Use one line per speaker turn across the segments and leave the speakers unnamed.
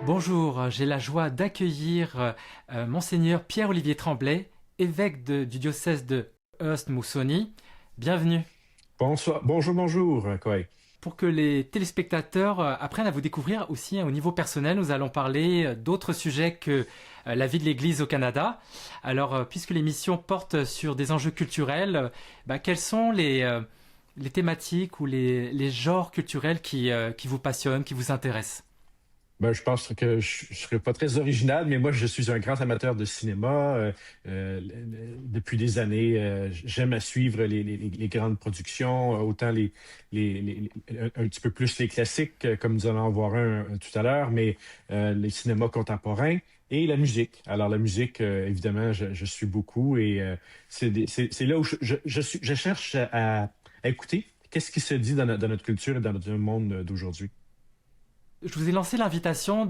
Bonjour, j'ai la joie d'accueillir Monseigneur Pierre-Olivier Tremblay, évêque du diocèse de Hearst-Mousoni. Bienvenue.
Bonsoir, bonjour, Koei.
Pour que les téléspectateurs apprennent à vous découvrir aussi au niveau personnel, nous allons parler d'autres sujets que la vie de l'Église au Canada. Alors, puisque l'émission porte sur des enjeux culturels, quelles sont les thématiques ou les genres culturels qui vous passionnent, qui vous intéressent?
Je pense que je serais pas très original, mais moi, je suis un grand amateur de cinéma. Depuis des années, j'aime à suivre les grandes productions, autant un petit peu plus les classiques, comme nous allons en voir un tout à l'heure, mais les cinémas contemporains et la musique. Alors, la musique, évidemment, je suis beaucoup et c'est là où je cherche à écouter qu'est-ce qui se dit dans notre culture et dans notre monde d'aujourd'hui.
Je vous ai lancé l'invitation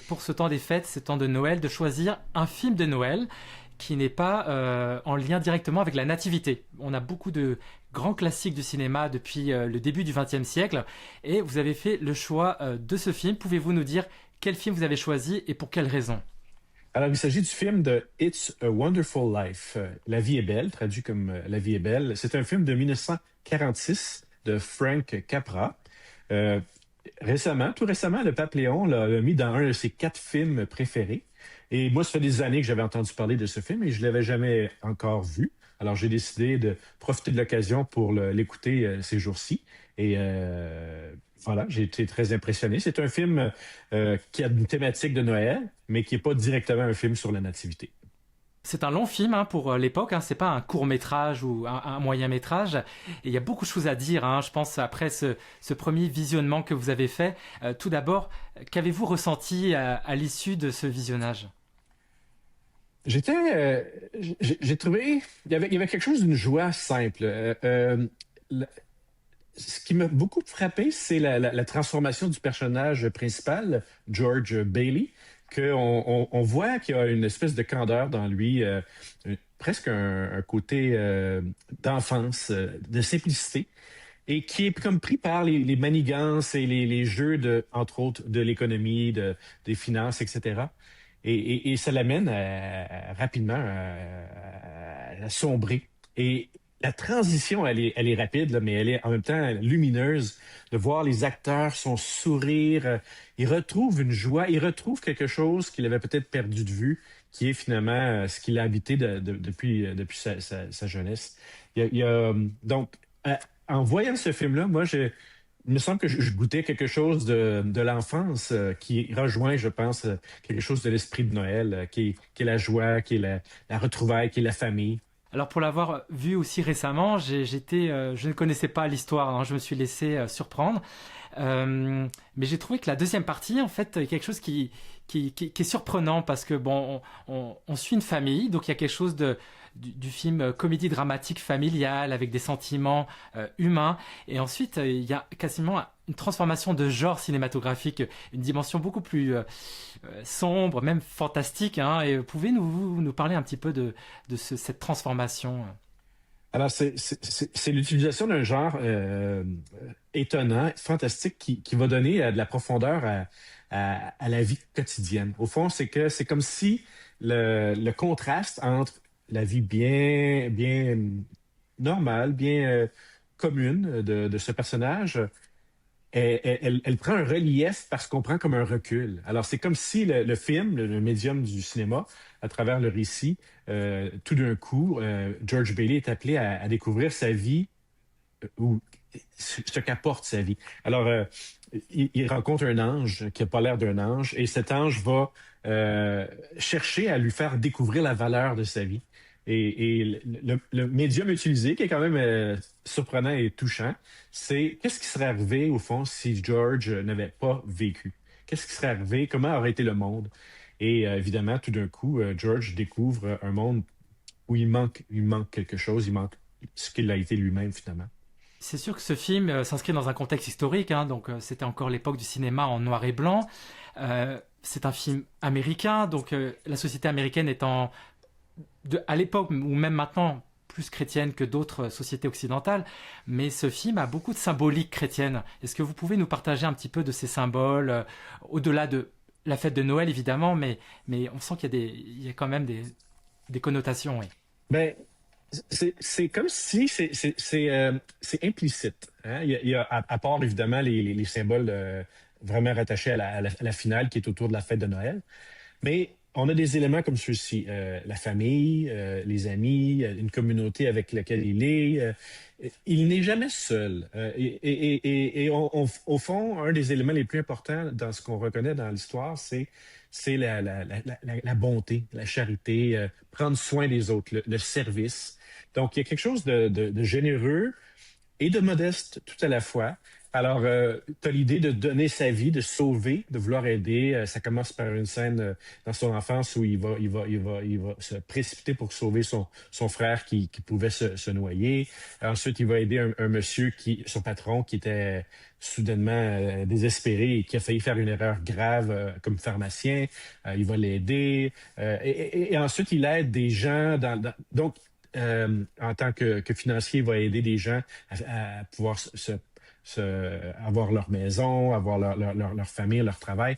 pour ce temps des fêtes, ce temps de Noël, de choisir un film de Noël qui n'est pas en lien directement avec la nativité. On a beaucoup de grands classiques du cinéma depuis le début du XXe siècle et vous avez fait le choix de ce film. Pouvez-vous nous dire quel film vous avez choisi et pour quelle raison?
Alors, il s'agit du film de It's a Wonderful Life. La vie est belle, traduit comme La vie est belle. C'est un film de 1946 de Frank Capra. Euh, tout récemment, le pape Léon l'a mis dans un de ses 4 films préférés. Et moi, ça fait des années que j'avais entendu parler de ce film et je l'avais jamais encore vu. Alors, j'ai décidé de profiter de l'occasion pour l'écouter ces jours-ci. Et voilà, j'ai été très impressionné. C'est un film qui a une thématique de Noël, mais qui n'est pas directement un film sur la nativité.
C'est un long film pour l'époque, c'est pas un court métrage ou un moyen métrage. Et il y a beaucoup de choses à dire, je pense, après ce premier visionnement que vous avez fait. Tout d'abord, qu'avez-vous ressenti à l'issue de ce visionnage?
J'étais, j'ai trouvé, il y avait quelque chose d'une joie simple. La- Ce qui m'a beaucoup frappé, c'est la transformation du personnage principal, George Bailey, on voit qu'il y a une espèce de candeur dans lui, presque un côté d'enfance, de simplicité, et qui est comme pris par les manigances et les jeux entre autres, de l'économie, des finances, etc. Et ça l'amène rapidement à sombrer. Et la transition, elle est rapide, là, mais elle est en même temps lumineuse de voir les acteurs, son sourire. Ils retrouvent une joie, ils retrouvent quelque chose qu'il avait peut-être perdu de vue, qui est finalement ce qu'il a habité depuis sa jeunesse. Donc, en voyant ce film-là, il me semble que je goûtais quelque chose de l'enfance qui rejoint, je pense, quelque chose de l'esprit de Noël, qui est la joie, qui est la retrouvaille, qui est la famille.
Alors pour l'avoir vu aussi récemment, je ne connaissais pas l'histoire, je me suis laissé surprendre. Mais j'ai trouvé que la deuxième partie, en fait, est quelque chose qui est surprenant parce que bon, on suit une famille, donc il y a quelque chose du film comédie dramatique familiale avec des sentiments humains, et ensuite il y a quasiment une transformation de genre cinématographique, une dimension beaucoup plus sombre, même fantastique. Et pouvez nous parler un petit peu de cette transformation?
Alors, c'est l'utilisation d'un genre étonnant, fantastique, qui va donner de la profondeur à la vie quotidienne. Au fond, c'est comme si le contraste entre la vie bien normale, bien commune de ce personnage, elle prend un relief parce qu'on prend comme un recul. Alors, c'est comme si le film, le médium du cinéma, à travers le récit, tout d'un coup, George Bailey est appelé à découvrir sa vie ou ce qu'apporte sa vie. Alors, il rencontre un ange qui n'a pas l'air d'un ange et cet ange va chercher à lui faire découvrir la valeur de sa vie. Et le médium utilisé, qui est quand même surprenant et touchant, c'est qu'est-ce qui serait arrivé au fond si George n'avait pas vécu? Qu'est-ce qui serait arrivé? Comment aurait été le monde? Et évidemment, tout d'un coup, George découvre un monde où il manque quelque chose, il manque ce qu'il a été lui-même finalement.
C'est sûr que ce film s'inscrit dans un contexte historique, donc c'était encore l'époque du cinéma en noir et blanc. C'est un film américain, donc la société américaine étant à l'époque ou même maintenant plus chrétienne que d'autres sociétés occidentales, mais ce film a beaucoup de symbolique chrétienne. Est-ce que vous pouvez nous partager un petit peu de ces symboles, au-delà de la fête de Noël évidemment, mais on sent qu'il y a quand même des connotations, oui.
Ben, c'est comme si c'est implicite. Hein? Il y a, à part évidemment les symboles vraiment rattachés à la finale qui est autour de la fête de Noël. Mais on a des éléments comme ceux-ci, la famille, les amis, une communauté avec laquelle il est. Il n'est jamais seul. Au fond, un des éléments les plus importants dans ce qu'on reconnaît dans l'histoire, c'est la bonté, la charité, prendre soin des autres, le service. Donc, il y a quelque chose de généreux et de modeste tout à la fois. Alors, tu as l'idée de donner sa vie, de sauver, de vouloir aider. Ça commence par une scène dans son enfance où il va se précipiter pour sauver son frère qui pouvait se noyer. Ensuite, il va aider un monsieur son patron, qui était soudainement désespéré et qui a failli faire une erreur grave comme pharmacien. Il va l'aider. Et ensuite, il aide des gens donc, en tant que financier, il va aider des gens à pouvoir avoir leur maison, avoir leur famille, leur travail.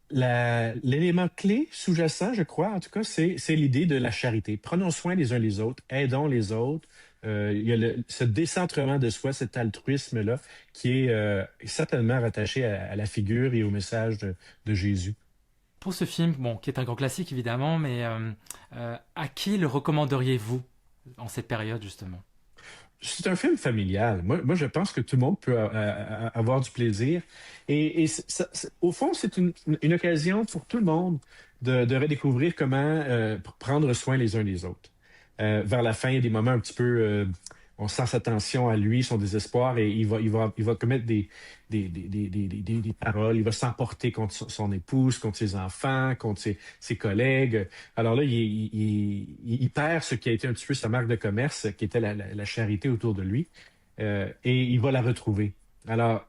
L'élément clé sous-jacent, je crois, en tout cas, c'est l'idée de la charité. Prenons soin les uns les autres, aidons les autres. Il y a ce décentrement de soi, cet altruisme-là, qui est certainement rattaché à la figure et au message de Jésus.
Pour ce film, bon, qui est un grand classique évidemment, mais à qui le recommanderiez-vous en cette période justement?
C'est un film familial. Moi, je pense que tout le monde peut avoir du plaisir. Et au fond, c'est une occasion pour tout le monde de redécouvrir comment prendre soin les uns des autres. Vers la fin, il y a des moments un petit peu... on sent sa tension à lui, son désespoir, et il va commettre des paroles. Il va s'emporter contre son épouse, contre ses enfants, contre ses collègues. Alors là, il perd ce qui a été un petit peu sa marque de commerce, qui était la charité autour de lui, et il va la retrouver. Alors,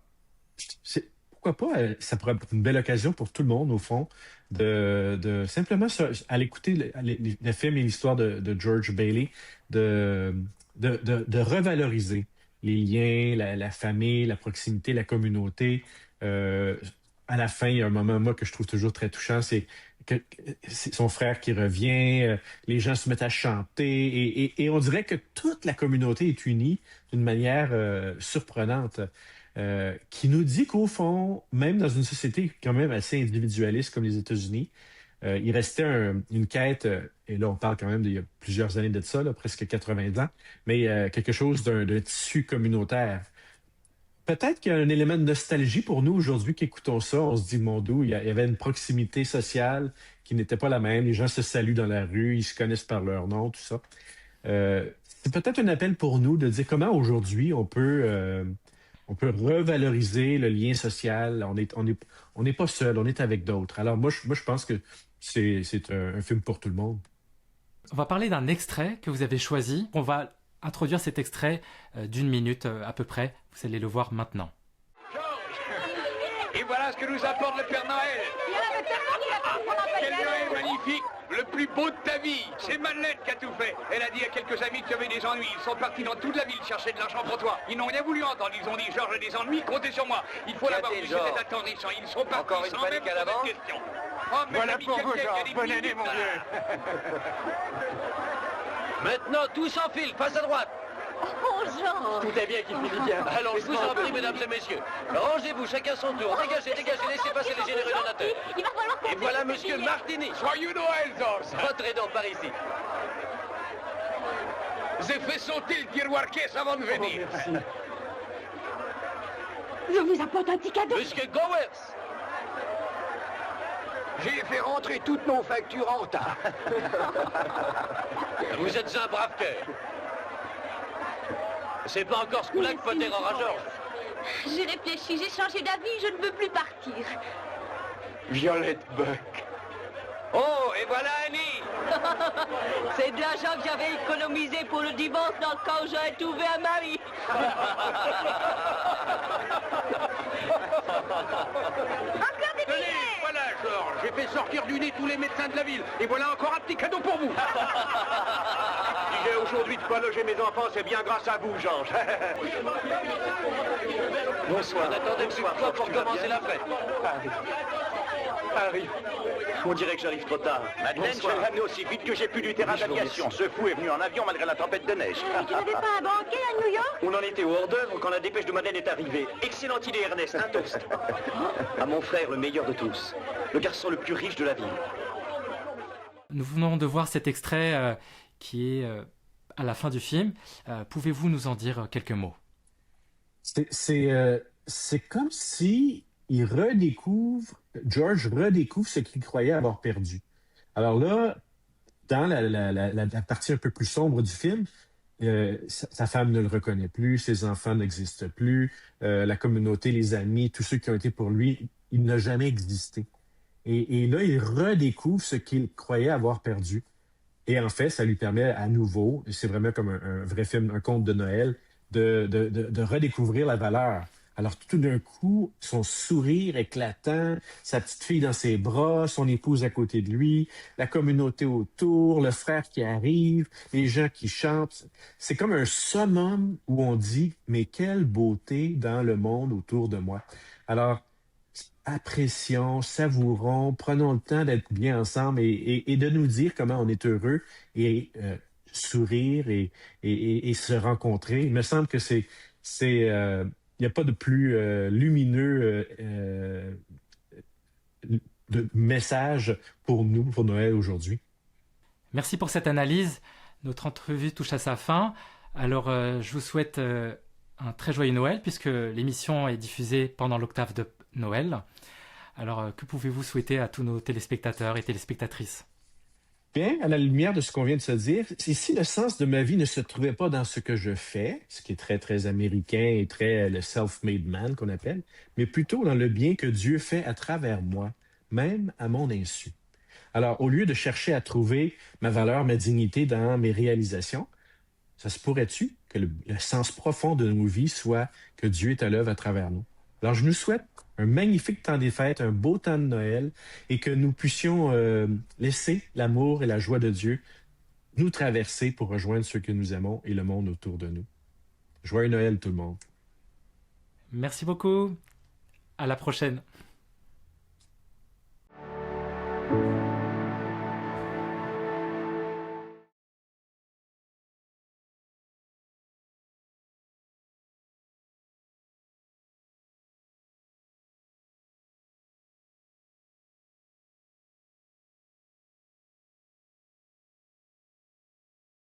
pourquoi pas, ça pourrait être une belle occasion pour tout le monde, au fond, de simplement aller écouter le film et l'histoire de George Bailey, de revaloriser les liens, la famille, la proximité, la communauté. À la fin, il y a un moment, moi, que je trouve toujours très touchant, c'est son frère qui revient, les gens se mettent à chanter, et on dirait que toute la communauté est unie d'une manière surprenante, qui nous dit qu'au fond, même dans une société quand même assez individualiste comme les États-Unis, il restait une quête, et là on parle quand même d'il y a plusieurs années de ça, là, presque 80 ans, mais quelque chose d'un tissu communautaire. Peut-être qu'il y a un élément de nostalgie pour nous aujourd'hui qui écoutons ça. On se dit, mon Dieu, il y avait une proximité sociale qui n'était pas la même. Les gens se saluent dans la rue, ils se connaissent par leur nom, tout ça. C'est peut-être un appel pour nous de dire comment aujourd'hui on peut revaloriser le lien social. On n'est pas seul, on est avec d'autres. Alors moi, je pense que c'est un film pour tout le monde.
On va parler d'un extrait que vous avez choisi. On va introduire cet extrait d'une minute à peu près. Vous allez le voir maintenant.
Et voilà ce que nous apporte le Père Noël. Quel Noël magnifique, le plus beau de ta vie. C'est Madeleine qui a tout fait. Elle a dit à quelques amis que tu avais des ennuis. Ils sont partis dans toute la ville chercher de l'argent pour toi. Ils n'ont rien voulu entendre. Ils ont dit, Georges a des ennuis, comptez sur moi. Il faut l'avoir vu, c'était attendrissant. Ils sont partis
encore une
sans même
panique à l'avance.
poser de questions. Oh, mais
Voilà
l'ami
pour vous,
quelqu'un qui a
Georges.
des
Bonne
minutes,
année, mon
là.
vieux.
Maintenant, tous en file, face à droite.
Oh, Jean!
Tout est bien qui finit bien. Allons, je vous en prie, mesdames et messieurs. Rangez-vous, chacun son tour. Dégagez, dégagez, laissez passer les généreux donateurs.
Il va falloir qu'on
Et voilà
fasse
monsieur
des
Martini.
Joyeux Noël, Georges.
Entrez donc par ici.
J'ai fait sauter le tiroir caisse avant de venir.
Je vous apporte un petit cadeau.
Monsieur Gowers.
J'ai fait rentrer toutes nos factures en retard.
Vous êtes un brave cœur. C'est pas encore ce coup-là que Potter aura Georges.
J'ai réfléchi, j'ai changé d'avis, je ne veux plus partir.
Violette Buck.
Oh, et voilà Annie.
C'est de l'argent que j'avais économisé pour le divorce dans le cas où j'aurais trouvé un mari. Encore des
Tenez,
billets!
voilà, Georges. J'ai fait sortir du nez tous les médecins de la ville. Et voilà encore un petit cadeau pour vous. Si j'ai aujourd'hui de quoi loger mes enfants, c'est bien grâce à vous, Georges.
Bonsoir. Attendez, bonsoir, pour commencer la fête.
Arrive. On dirait que j'arrive trop tard. Madeleine, je l'ai ramené aussi vite que j'ai pu du terrain d'aviation. Ce fou est venu en avion malgré la tempête de neige.
Tu n'avais pas un banquet à New York?
On en était au hors-d'œuvre quand la dépêche de Madeleine est arrivée. Excellente idée, Ernest. Un toast. À mon frère, le meilleur de tous. Le garçon le plus riche de la ville.
Nous venons de voir cet extrait qui est à la fin du film. Pouvez-vous nous en dire quelques mots?
C'est comme si George redécouvre ce qu'il croyait avoir perdu. Alors là, dans la partie un peu plus sombre du film, sa femme ne le reconnaît plus, ses enfants n'existent plus, la communauté, les amis, tous ceux qui ont été pour lui, il n'a jamais existé. Et là, il redécouvre ce qu'il croyait avoir perdu. Et en fait, ça lui permet à nouveau, c'est vraiment comme un vrai film, un conte de Noël, de redécouvrir la valeur. Alors tout d'un coup, son sourire éclatant, sa petite fille dans ses bras, son épouse à côté de lui, la communauté autour, le frère qui arrive, les gens qui chantent. C'est comme un summum où on dit, mais quelle beauté dans le monde autour de moi. Alors, apprécions, savourons, prenons le temps d'être bien ensemble et de nous dire comment on est heureux et sourire et se rencontrer. Il me semble que il n'y a pas de plus lumineux de message pour nous, pour Noël aujourd'hui.
Merci pour cette analyse. Notre entrevue touche à sa fin. Alors, je vous souhaite un très joyeux Noël puisque l'émission est diffusée pendant l'octave de Noël. Alors, que pouvez-vous souhaiter à tous nos téléspectateurs et téléspectatrices?
Bien, à la lumière de ce qu'on vient de se dire, si le sens de ma vie ne se trouvait pas dans ce que je fais, ce qui est très, très américain et très le self-made man qu'on appelle, mais plutôt dans le bien que Dieu fait à travers moi, même à mon insu. Alors, au lieu de chercher à trouver ma valeur, ma dignité dans mes réalisations, ça se pourrait-tu que le sens profond de nos vies soit que Dieu est à l'œuvre à travers nous? Alors, je nous souhaite un magnifique temps des fêtes, un beau temps de Noël et que nous puissions laisser l'amour et la joie de Dieu nous traverser pour rejoindre ceux que nous aimons et le monde autour de nous. Joyeux Noël tout le monde.
Merci beaucoup. À la prochaine.